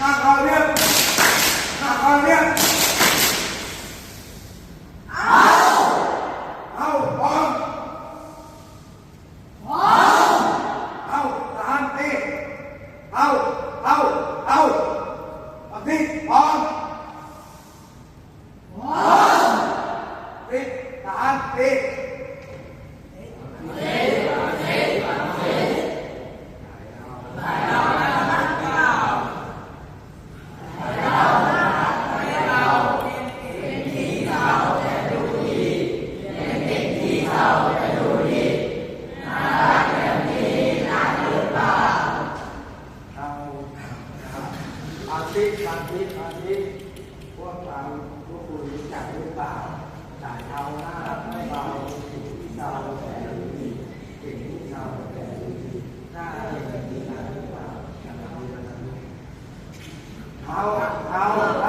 นั่งคอยเรียบนั่งคอยเรียบเอาพร้อมเอาทหารตีเอาอันนี้พร้อมตีทหารตีอาทิพวกเราพวกคุณรู้จักหรือเปล่าจ่ายเอาหน้าไม่เบาสิ่งที่เศร้าแต่ดีสิ่งที่เศร้าแต่ดีหน้าเป็นดีหน้าหรือเปล่าเอา